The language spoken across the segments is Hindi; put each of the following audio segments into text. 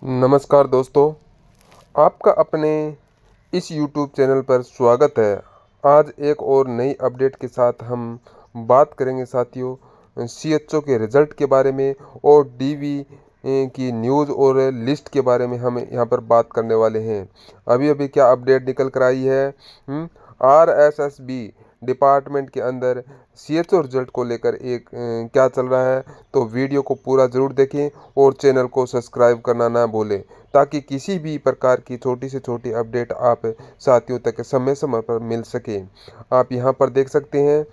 नमस्कार दोस्तों, आपका अपने इस यूट्यूब चैनल पर स्वागत है। आज एक और नई अपडेट के साथ हम बात करेंगे साथियों सीएचओ के रिज़ल्ट के बारे में और डीवी की न्यूज़ और लिस्ट के बारे में हम यहाँ पर बात करने वाले हैं। अभी अभी क्या अपडेट निकल कर आई है आरएसएसबी डिपार्टमेंट के अंदर सीएचओ रिजल्ट को लेकर एक क्या चल रहा है। तो वीडियो को पूरा ज़रूर देखें और चैनल को सब्सक्राइब करना ना भूलें, ताकि किसी भी प्रकार की छोटी से छोटी अपडेट आप साथियों तक समय समय पर मिल सके। आप यहाँ पर देख सकते हैं।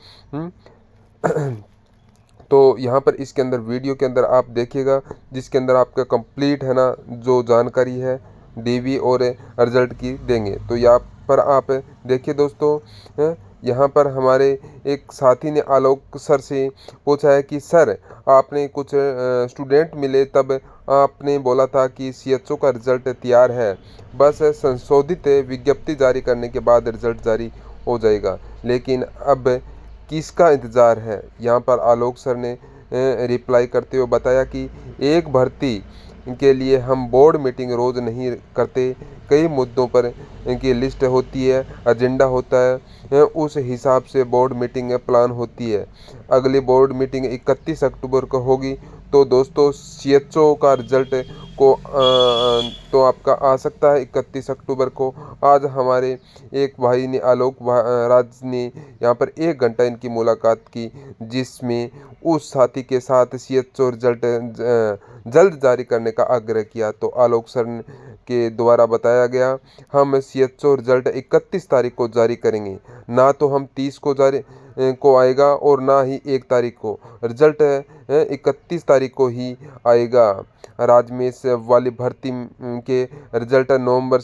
तो यहाँ पर इसके अंदर वीडियो के अंदर आप देखिएगा, जिसके अंदर आपका कंप्लीट है ना जो जानकारी है डीवी और रिजल्ट की देंगे। तो यहाँ पर आप देखिए दोस्तों, यहाँ पर हमारे एक साथी ने आलोक सर से पूछा है कि सर आपने कुछ स्टूडेंट मिले, तब आपने बोला था कि सीएचओ का रिजल्ट तैयार है, बस संशोधित विज्ञप्ति जारी करने के बाद रिजल्ट जारी हो जाएगा, लेकिन अब किसका इंतज़ार है। यहाँ पर आलोक सर ने रिप्लाई करते हुए बताया कि एक भर्ती के लिए हम बोर्ड मीटिंग रोज़ नहीं करते, कई मुद्दों पर इनकी लिस्ट होती है, एजेंडा होता है, उस हिसाब से बोर्ड मीटिंग प्लान होती है। अगली बोर्ड मीटिंग 31 अक्टूबर को होगी। तो दोस्तों सीएचओ का रिजल्ट को तो आपका आ सकता है 31 अक्टूबर को। आज हमारे एक भाई ने राज ने यहाँ पर 1 घंटा इनकी मुलाकात की, जिसमें उस साथी के साथ सीएचओ रिजल्ट जल्द जारी करने का आग्रह किया। तो आलोक सर के द्वारा बताया गया, हम सीएचओ रिजल्ट 31 तारीख को जारी करेंगे, ना तो हम 30 को जारी को आएगा और ना ही 1 तारीख को। रिजल्ट 31 तारीख को ही आएगा। राजमेश वाली भर्ती के रिजल्ट नवंबर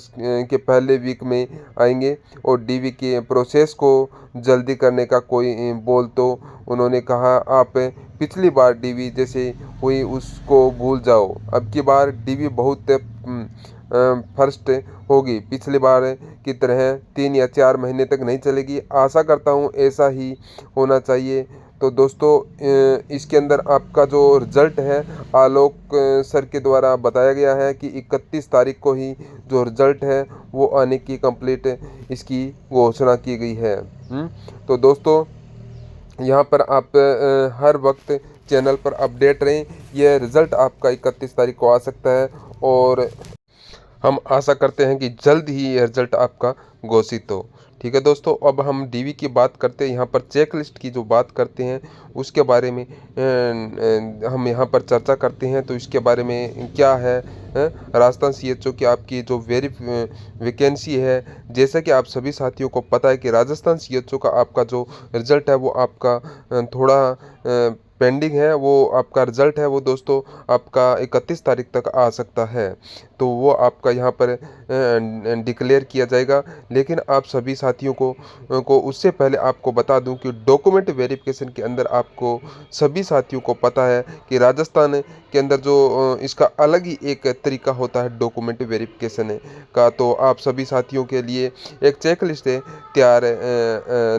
के पहले वीक में आएंगे और डीवी के प्रोसेस को जल्दी करने का कोई बोल तो उन्होंने कहा, आप पिछली बार डीवी जैसे हुई उसको भूल जाओ, अब की बार डीवी बहुत फर्स्ट होगी, पिछली बार की तरह 3 या 4 महीने तक नहीं चलेगी। आशा करता हूँ ऐसा ही होना चाहिए। तो दोस्तों इसके अंदर आपका जो रिजल्ट है आलोक सर के द्वारा बताया गया है कि 31 तारीख को ही जो रिजल्ट है वो आने की कंप्लीट इसकी घोषणा की गई है। तो दोस्तों यहाँ पर आप हर वक्त चैनल पर अपडेट रहें। यह रिज़ल्ट आपका 31 तारीख को आ सकता है और हम आशा करते हैं कि जल्द ही ये रिजल्ट आपका घोषित हो। ठीक है दोस्तों, अब हम डीवी की बात करते हैं। यहाँ पर चेक लिस्ट की जो बात करते हैं उसके बारे में हम यहाँ पर चर्चा करते हैं। तो इसके बारे में क्या है, राजस्थान सीएचओ की आपकी जो वैकेंसी है, जैसा कि आप सभी साथियों को पता है कि राजस्थान सीएचओ का आपका जो रिजल्ट है वो आपका थोड़ा पेंडिंग है। वो आपका रिजल्ट है वो दोस्तों आपका 31 तारीख तक आ सकता है। तो वो आपका यहाँ पर डिक्लेयर किया जाएगा। लेकिन आप सभी साथियों को उससे पहले आपको बता दूं कि डॉक्यूमेंट वेरिफिकेशन के अंदर आपको सभी साथियों को पता है कि राजस्थान के अंदर जो इसका अलग ही एक तरीका होता है डॉक्यूमेंट वेरिफिकेशन का। तो आप सभी साथियों के लिए एक चेक लिस्ट तैयार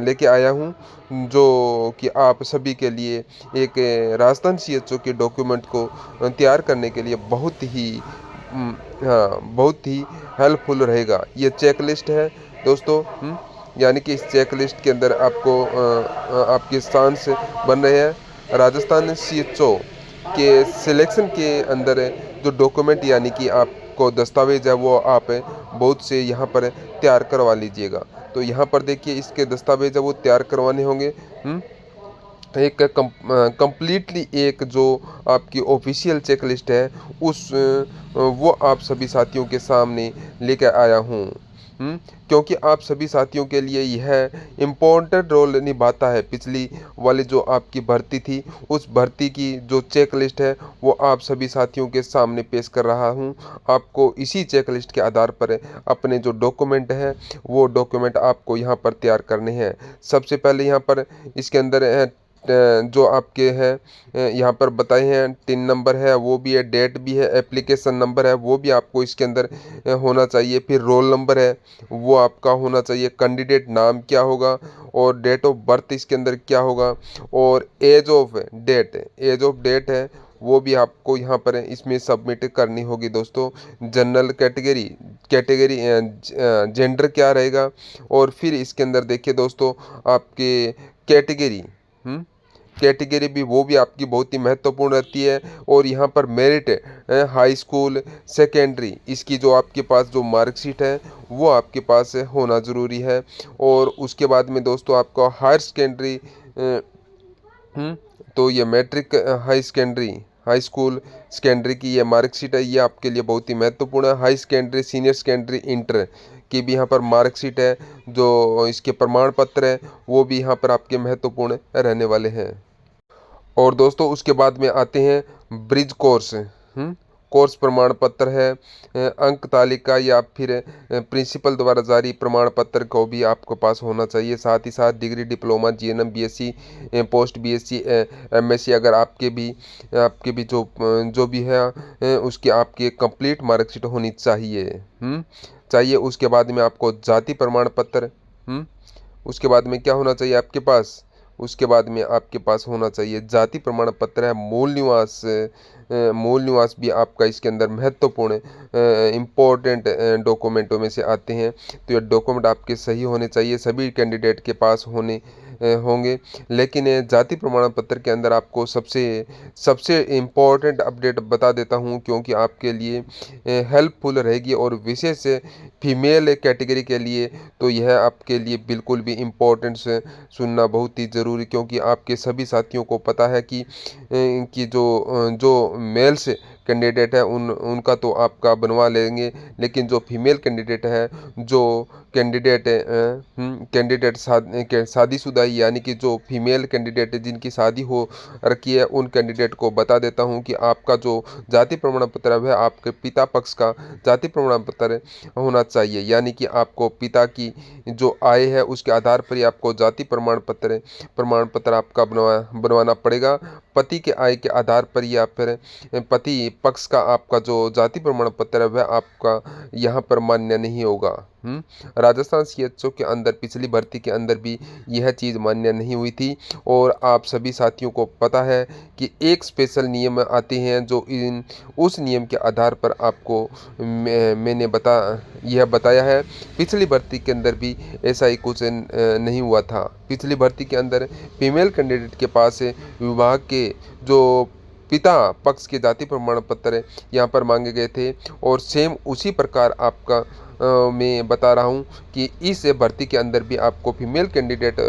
लेके आया हूँ, जो कि आप सभी के लिए एक राजस्थान सीएचओ के डॉक्यूमेंट को तैयार करने के लिए बहुत ही हाँ बहुत ही हेल्पफुल रहेगा। ये चेक लिस्ट है दोस्तों। यानी कि इस चेक लिस्ट के अंदर आपको आपके स्थान से बन रहे हैं राजस्थान सीएचओ के सिलेक्शन के अंदर जो डॉक्यूमेंट यानी कि आपको दस्तावेज है वो आप बहुत से यहाँ पर तैयार करवा लीजिएगा। तो यहाँ पर देखिए इसके दस्तावेज है वो तैयार करवाने होंगे। एक कंप्लीटली एक जो आपकी ऑफिशियल चेक लिस्ट है उस वो आप सभी साथियों के सामने लेकर आया हूँ। क्योंकि आप सभी साथियों के लिए यह इम्पोर्टेंट रोल निभाता है। पिछली वाली जो आपकी भर्ती थी उस भर्ती की जो चेक लिस्ट है वो आप सभी साथियों के सामने पेश कर रहा हूँ। आपको इसी चेक लिस्ट के आधार पर अपने जो डॉक्यूमेंट है वो डॉक्यूमेंट आपको यहाँ पर तैयार करने हैं। सबसे पहले यहाँ पर इसके अंदर जो आपके हैं यहाँ पर बताए हैं, टिन नंबर है वो भी है, डेट भी है, एप्लीकेशन नंबर है वो भी आपको इसके अंदर होना चाहिए। फिर रोल नंबर है वो आपका होना चाहिए, कैंडिडेट नाम क्या होगा और डेट ऑफ बर्थ इसके अंदर क्या होगा, और एज ऑफ डेट है वो भी आपको यहाँ पर इसमें सबमिट करनी होगी दोस्तों। जनरल कैटेगरी कैटेगरी जेंडर क्या रहेगा, और फिर इसके अंदर देखिए दोस्तों आपके कैटेगरी कैटेगरी भी वो भी आपकी बहुत ही महत्वपूर्ण रहती है। और यहाँ पर मेरिट हाई स्कूल सेकेंडरी इसकी जो आपके पास जो मार्कशीट है वो आपके पास होना ज़रूरी है। और उसके बाद में दोस्तों आपका हायर सेकेंडरी तो ये मैट्रिक हाई स्कूल सेकेंडरी की ये मार्कशीट है, ये आपके लिए बहुत ही महत्वपूर्ण है। High secondary senior secondary inter की भी यहाँ पर मार्कशीट है, जो इसके प्रमाण पत्र है वो भी यहाँ पर आपके महत्वपूर्ण रहने वाले हैं। और दोस्तों उसके बाद में आते हैं ब्रिज कोर्स। कोर्स प्रमाण पत्र है, अंक तालिका या फिर प्रिंसिपल द्वारा जारी प्रमाण पत्र को भी आपके पास होना चाहिए। साथ ही साथ degree diploma GNM BSc post BSc MSc अगर आपके भी जो भी है उसकी आपकी कंप्लीट मार्कशीट होनी चाहिए। उसके बाद में आपको जाति प्रमाण पत्र, उसके बाद में क्या होना चाहिए आपके पास, उसके बाद में आपके पास होना चाहिए जाति प्रमाण पत्र है। मूल निवास भी आपका इसके अंदर महत्वपूर्ण इम्पोर्टेंट डॉक्यूमेंटों में से आते हैं। तो ये डॉक्यूमेंट आपके सही होने चाहिए, सभी कैंडिडेट के पास होंगे। लेकिन जाति प्रमाण पत्र के अंदर आपको सबसे इम्पोर्टेंट अपडेट बता देता हूँ, क्योंकि आपके लिए हेल्पफुल रहेगी। और विशेष फीमेल कैटेगरी के लिए तो यह आपके लिए बिल्कुल भी इम्पोर्टेंट सुनना बहुत ही ज़रूरी, क्योंकि आपके सभी साथियों को पता है कि जो मेल्स कैंडिडेट है उनका तो आपका बनवा लेंगे, लेकिन जो फीमेल कैंडिडेट है, जो कैंडिडेट शादीशुदा यानी कि जो फीमेल कैंडिडेट जिनकी शादी हो रखी है, उन कैंडिडेट को बता देता हूं कि आपका जो जाति प्रमाण पत्र है आपके पिता पक्ष का जाति प्रमाण पत्र होना चाहिए। यानी कि आपको पिता की जो आय है उसके आधार पर ही आपको जाति प्रमाण पत्र आपका बनवाना पड़ेगा। पति के आय के आधार पर या फिर पति पक्ष का आपका जो जाति प्रमाण पत्र है वह आपका यहाँ पर मान्य नहीं होगा। राजस्थान सीएचओ के अंदर पिछली भर्ती के अंदर भी यह चीज़ मान्य नहीं हुई थी। और आप सभी साथियों को पता है कि एक स्पेशल नियम आते हैं जो उस नियम के आधार पर आपको मैंने यह बताया है। पिछली भर्ती के अंदर भी ऐसा ही कुछ नहीं हुआ था। पिछली भर्ती के अंदर फीमेल कैंडिडेट के पास विभाग के जो पिता पक्ष के जाति प्रमाण पत्र यहाँ पर मांगे गए थे, और सेम उसी प्रकार आपका मैं बता रहा हूँ कि इस भर्ती के अंदर भी आपको फीमेल कैंडिडेट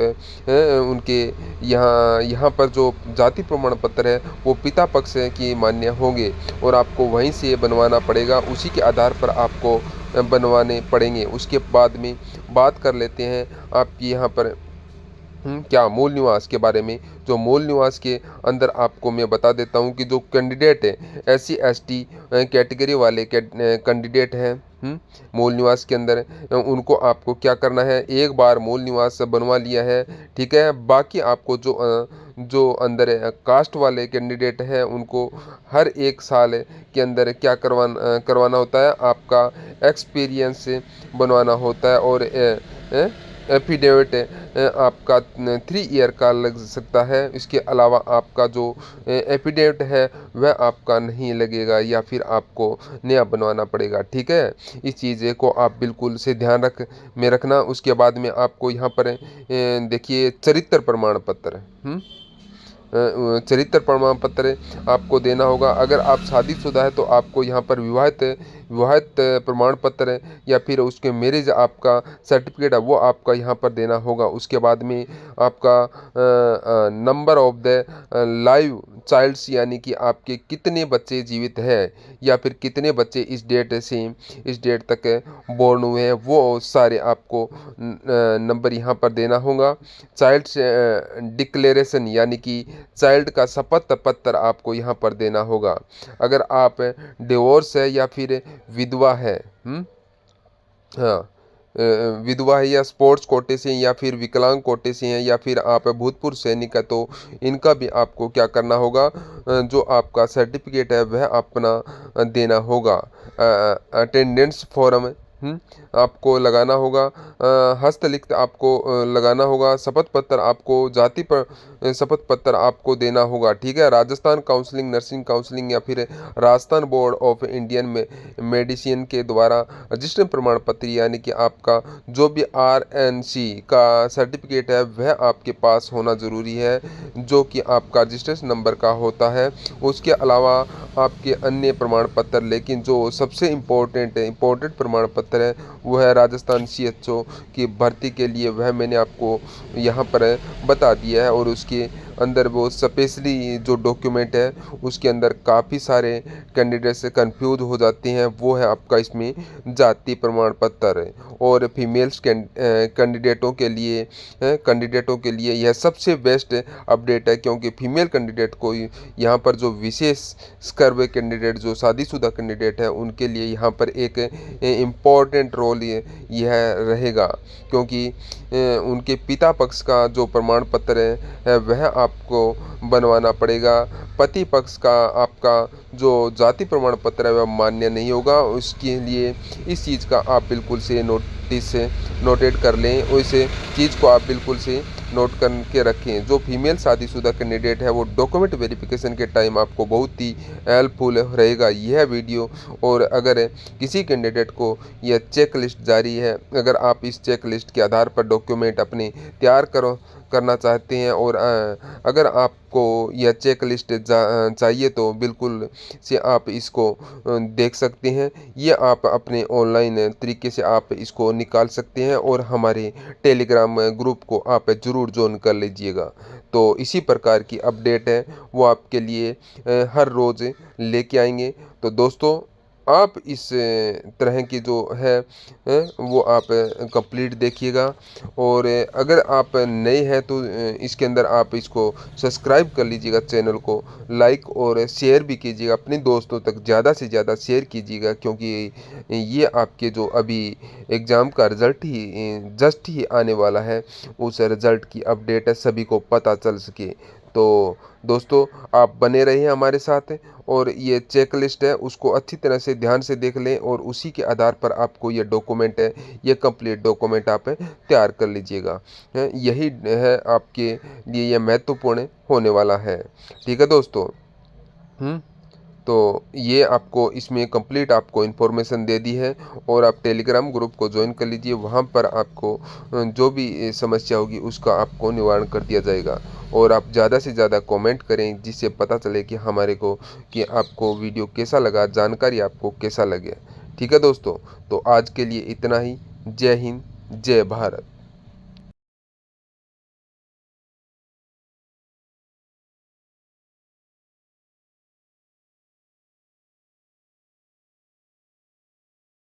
उनके यहाँ पर जो जाति प्रमाण पत्र है वो पिता पक्ष की मान्य होंगे, और आपको वहीं से बनवाना पड़ेगा, उसी के आधार पर आपको बनवाने पड़ेंगे। उसके बाद में बात कर लेते हैं आपकी यहाँ पर क्या मूल निवास के बारे में। जो मूल निवास के अंदर आपको मैं बता देता हूं कि जो कैंडिडेट है SC ST कैटेगरी वाले कैंडिडेट हैं मूल निवास के अंदर, उनको आपको क्या करना है, एक बार मूल निवास बनवा लिया है, ठीक है। बाकी आपको जो अंदर कास्ट वाले कैंडिडेट हैं उनको हर एक साल के अंदर क्या करवाना होता है, आपका एक्सपीरियंस बनवाना होता है। और एफिडेविट आपका 3 ईयर का लग सकता है। इसके अलावा आपका जो एफिडेविट है वह आपका नहीं लगेगा, या फिर आपको नया बनवाना पड़ेगा, ठीक है। इस चीज़ को आप बिल्कुल से ध्यान रखना। उसके बाद में आपको यहाँ पर देखिए चरित्र प्रमाण पत्र चरित्र प्रमाण पत्र आपको देना होगा। अगर आप शादीशुदा है तो आपको यहाँ पर विवाहित प्रमाण पत्र या फिर उसके मैरिज आपका सर्टिफिकेट है वो आपका यहाँ पर देना होगा। उसके बाद में आपका number of the live childs, यानी कि आपके कितने बच्चे जीवित हैं या फिर कितने बच्चे इस डेट तक बोर्न हुए हैं, वो सारे आपको नंबर यहाँ पर देना होगा। चाइल्ड्स डिक्लेरेशन यानी कि चाइल्ड का शपथ पत्र आपको यहाँ पर देना होगा। अगर आप डिवोर्स है या फिर विधवा है, हाँ विधवा है या स्पोर्ट्स कोटे से या फिर विकलांग कोटे से हैं या फिर आप भूतपूर्व सैनिक है, तो इनका भी आपको क्या करना होगा, जो आपका सर्टिफिकेट है वह अपना देना होगा। अटेंडेंस फॉर्म आपको लगाना होगा, हस्तलिखित आपको लगाना होगा। शपथ पत्र आपको शपथ पत्र आपको देना होगा। ठीक है, राजस्थान काउंसलिंग, नर्सिंग काउंसलिंग या फिर Rajasthan board of Indian medicine के द्वारा रजिस्ट्रेशन प्रमाण पत्र यानी कि आपका जो भी RNC का सर्टिफिकेट है वह आपके पास होना ज़रूरी है, जो कि आपका रजिस्ट्रेशन नंबर का होता है। उसके अलावा आपके अन्य प्रमाण पत्र, लेकिन जो सबसे इम्पोर्टेंट प्रमाण पत्र है वो है राजस्थान CHO की भर्ती के लिए, वह मैंने आपको यहाँ पर बता दिया है। और उसके अंदर वो स्पेशली जो डॉक्यूमेंट है उसके अंदर काफ़ी सारे कैंडिडेट से कंफ्यूज हो जाते हैं, वो है आपका इसमें जाति प्रमाण पत्र। और फीमेल्स कैंडिडेटों के लिए यह सबसे बेस्ट अपडेट है, क्योंकि फीमेल कैंडिडेट को यहाँ पर जो विशेष कर हुए कैंडिडेट, जो शादीशुदा कैंडिडेट है, उनके लिए यहाँ पर एक इम्पॉर्टेंट रोल यह रहेगा, क्योंकि उनके पिता पक्ष का जो प्रमाण पत्र है वह आपको बनवाना पड़ेगा। पति पक्ष का आपका जो जाति प्रमाण पत्र है वह मान्य नहीं होगा। उसके लिए इस चीज़ का आप बिल्कुल से नोटेट कर लें, उस चीज़ को आप बिल्कुल से नोट करके रखें। जो फीमेल शादीशुदा कैंडिडेट है वो डॉक्यूमेंट वेरिफिकेशन के टाइम आपको बहुत ही हेल्पफुल रहेगा यह वीडियो। और अगर किसी कैंडिडेट को यह चेक लिस्ट जारी है, अगर आप इस चेक लिस्ट के आधार पर डॉक्यूमेंट अपने तैयार करना चाहते हैं और अगर आपको यह चेक लिस्ट चाहिए तो बिल्कुल से आप इसको देख सकते हैं। ये आप अपने ऑनलाइन तरीके से आप इसको निकाल सकते हैं और हमारे टेलीग्राम ग्रुप को आप ज़रूर ज्वाइन कर लीजिएगा। तो इसी प्रकार की अपडेट है वो आपके लिए हर रोज़ लेके आएंगे। तो दोस्तों आप इस तरह की जो है वो आप कंप्लीट देखिएगा। और अगर आप नए हैं तो इसके अंदर आप इसको सब्सक्राइब कर लीजिएगा, चैनल को लाइक और शेयर भी कीजिएगा, अपने दोस्तों तक ज़्यादा से ज़्यादा शेयर कीजिएगा, क्योंकि ये आपके जो अभी एग्ज़ाम का रिज़ल्ट ही जस्ट ही आने वाला है, उस रिज़ल्ट की अपडेट है सभी को पता चल सके। तो दोस्तों आप बने रहिए हमारे साथ, और ये चेक लिस्ट है उसको अच्छी तरह से ध्यान से देख लें और उसी के आधार पर आपको ये डॉक्यूमेंट है, ये कंप्लीट डॉक्यूमेंट आप तैयार कर लीजिएगा। यही है आपके लिए यह महत्वपूर्ण होने वाला है। ठीक है दोस्तों। तो ये आपको इसमें कंप्लीट आपको इन्फॉर्मेशन दे दी है, और आप टेलीग्राम ग्रुप को ज्वाइन कर लीजिए। वहाँ पर आपको जो भी समस्या होगी उसका आपको निवारण कर दिया जाएगा। और आप ज़्यादा से ज़्यादा कमेंट करें, जिससे पता चले कि हमारे को कि आपको वीडियो कैसा लगा, जानकारी आपको कैसा लगे। ठीक है दोस्तों, तो आज के लिए इतना ही। जय हिंद, जय भारत।